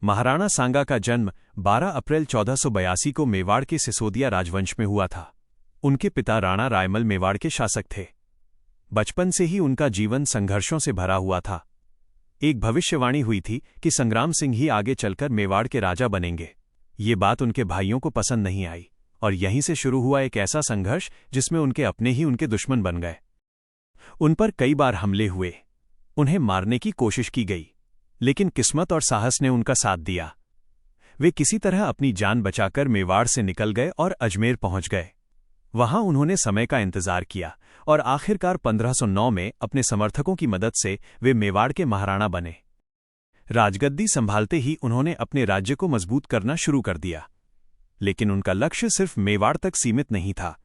महाराणा सांगा का जन्म 12 अप्रैल 1482 को मेवाड़ के सिसोदिया राजवंश में हुआ था। उनके पिता राणा रायमल मेवाड़ के शासक थे। बचपन से ही उनका जीवन संघर्षों से भरा हुआ था। एक भविष्यवाणी हुई थी कि संग्राम सिंह ही आगे चलकर मेवाड़ के राजा बनेंगे। ये बात उनके भाइयों को पसंद नहीं आई और यहीं से शुरू हुआ एक ऐसा संघर्ष जिसमें उनके अपने ही उनके दुश्मन बन गए। उन पर कई बार हमले हुए, उन्हें मारने की कोशिश की गई, लेकिन किस्मत और साहस ने उनका साथ दिया। वे किसी तरह अपनी जान बचाकर मेवाड़ से निकल गए और अजमेर पहुंच गए। वहां उन्होंने समय का इंतजार किया और आखिरकार 1509 में अपने समर्थकों की मदद से वे मेवाड़ के महाराणा बने। राजगद्दी संभालते ही उन्होंने अपने राज्य को मजबूत करना शुरू कर दिया, लेकिन उनका लक्ष्य सिर्फ मेवाड़ तक सीमित नहीं था।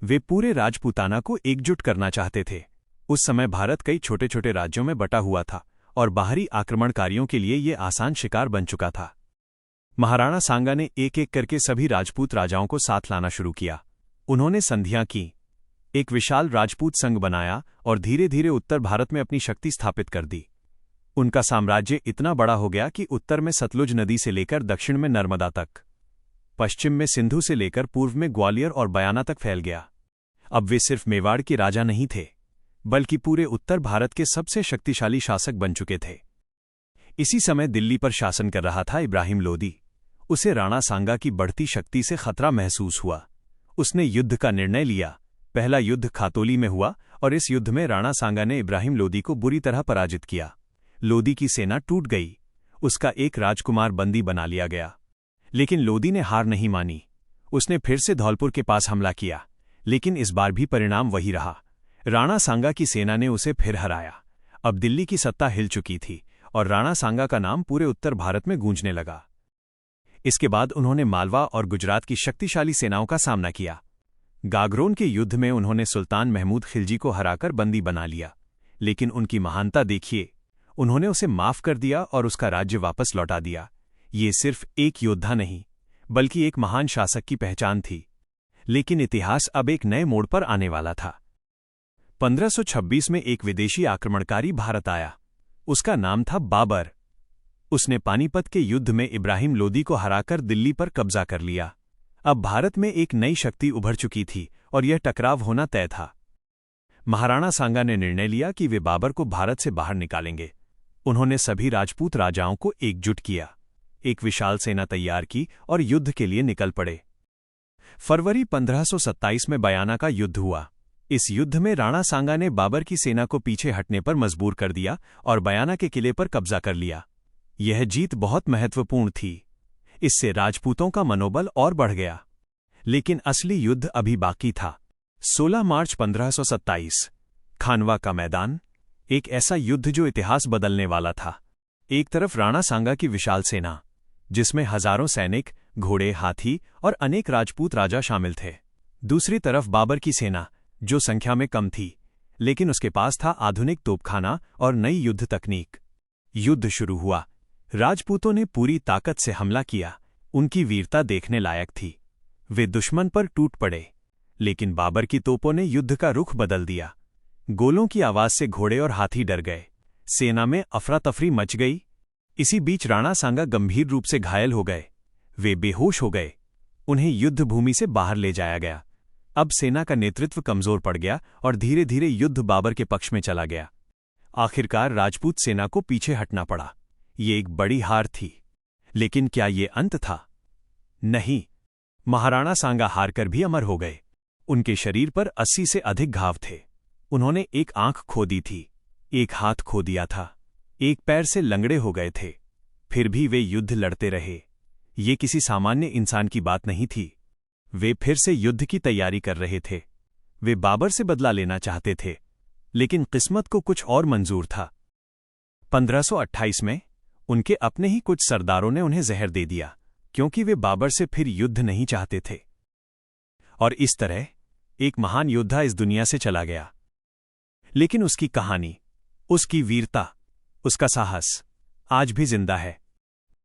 वे पूरे राजपूताना को एकजुट करना चाहते थे। उस समय भारत कई छोटे छोटे राज्यों में बटा हुआ था और बाहरी आक्रमणकारियों के लिए ये आसान शिकार बन चुका था। महाराणा सांगा ने एक एक करके सभी राजपूत राजाओं को साथ लाना शुरू किया। उन्होंने संधियां की, एक विशाल राजपूत संघ बनाया और धीरे धीरे उत्तर भारत में अपनी शक्ति स्थापित कर दी। उनका साम्राज्य इतना बड़ा हो गया कि उत्तर में सतलुज नदी से लेकर दक्षिण में नर्मदा तक, पश्चिम में सिंधु से लेकर पूर्व में ग्वालियर और बयाना तक फैल गया। अब वे सिर्फ मेवाड़ के राजा नहीं थे, बल्कि पूरे उत्तर भारत के सबसे शक्तिशाली शासक बन चुके थे। इसी समय दिल्ली पर शासन कर रहा था इब्राहिम लोदी। उसे राणा सांगा की बढ़ती शक्ति से खतरा महसूस हुआ। उसने युद्ध का निर्णय लिया। पहला युद्ध खातोली में हुआ और इस युद्ध में राणा सांगा ने इब्राहिम लोदी को बुरी तरह पराजित किया। लोदी की सेना टूट गई। उसका एक राजकुमार बंदी बना लिया गया, लेकिन लोदी ने हार नहीं मानी। उसने फिर से धौलपुर के पास हमला किया, लेकिन इस बार भी परिणाम वही रहा। राणा सांगा की सेना ने उसे फिर हराया। अब दिल्ली की सत्ता हिल चुकी थी और राणा सांगा का नाम पूरे उत्तर भारत में गूंजने लगा। इसके बाद उन्होंने मालवा और गुजरात की शक्तिशाली सेनाओं का सामना किया। गागरोन के युद्ध में उन्होंने सुल्तान महमूद खिलजी को हराकर बंदी बना लिया, लेकिन उनकी महानता देखिए, उन्होंने उसे माफ कर दिया और उसका राज्य वापस लौटा दिया। ये सिर्फ एक योद्धा नहीं, बल्कि एक महान शासक की पहचान थी। लेकिन इतिहास अब एक नए मोड़ पर आने वाला था। 1526 में एक विदेशी आक्रमणकारी भारत आया। उसका नाम था बाबर। उसने पानीपत के युद्ध में इब्राहिम लोदी को हराकर दिल्ली पर कब्जा कर लिया। अब भारत में एक नई शक्ति उभर चुकी थी और यह टकराव होना तय था। महाराणा सांगा ने निर्णय लिया कि वे बाबर को भारत से बाहर निकालेंगे। उन्होंने सभी राजपूत राजाओं को एकजुट किया, एक विशाल सेना तैयार की और युद्ध के लिए निकल पड़े। फरवरी 1527 में बयाना का युद्ध हुआ। इस युद्ध में राणा सांगा ने बाबर की सेना को पीछे हटने पर मजबूर कर दिया और बयाना के किले पर कब्जा कर लिया। यह जीत बहुत महत्वपूर्ण थी। इससे राजपूतों का मनोबल और बढ़ गया। लेकिन असली युद्ध अभी बाकी था। 16 मार्च 1527, खानवा का मैदान, एक ऐसा युद्ध जो इतिहास बदलने वाला था। एक तरफ राणा सांगा की विशाल सेना, जिसमें हजारों सैनिक, घोड़े, हाथी और अनेक राजपूत राजा शामिल थे। दूसरी तरफ बाबर की सेना, जो संख्या में कम थी, लेकिन उसके पास था आधुनिक तोपखाना और नई युद्ध तकनीक। युद्ध शुरू हुआ। राजपूतों ने पूरी ताकत से हमला किया। उनकी वीरता देखने लायक थी। वे दुश्मन पर टूट पड़े, लेकिन बाबर की तोपों ने युद्ध का रुख बदल दिया। गोलों की आवाज से घोड़े और हाथी डर गए। सेना में अफरा तफरी मच गई। इसी बीच राणा सांगा गंभीर रूप से घायल हो गए। वे बेहोश हो गए। उन्हें युद्ध भूमि से बाहर ले जाया गया। अब सेना का नेतृत्व कमजोर पड़ गया और धीरे धीरे युद्ध बाबर के पक्ष में चला गया। आखिरकार राजपूत सेना को पीछे हटना पड़ा। ये एक बड़ी हार थी। लेकिन क्या ये अंत था? नहीं। महाराणा सांगा हारकर भी अमर हो गए। उनके शरीर पर 80 से अधिक घाव थे। उन्होंने एक आंख खो दी थी, एक हाथ खो दिया था, एक पैर से लंगड़े हो गए थे। फिर भी वे युद्ध लड़ते रहे। ये किसी सामान्य इंसान की बात नहीं थी। वे फिर से युद्ध की तैयारी कर रहे थे। वे बाबर से बदला लेना चाहते थे, लेकिन किस्मत को कुछ और मंजूर था। 1528 में उनके अपने ही कुछ सरदारों ने उन्हें जहर दे दिया, क्योंकि वे बाबर से फिर युद्ध नहीं चाहते थे। और इस तरह एक महान योद्धा इस दुनिया से चला गया। लेकिन उसकी कहानी, उसकी वीरता, उसका साहस आज भी जिंदा है।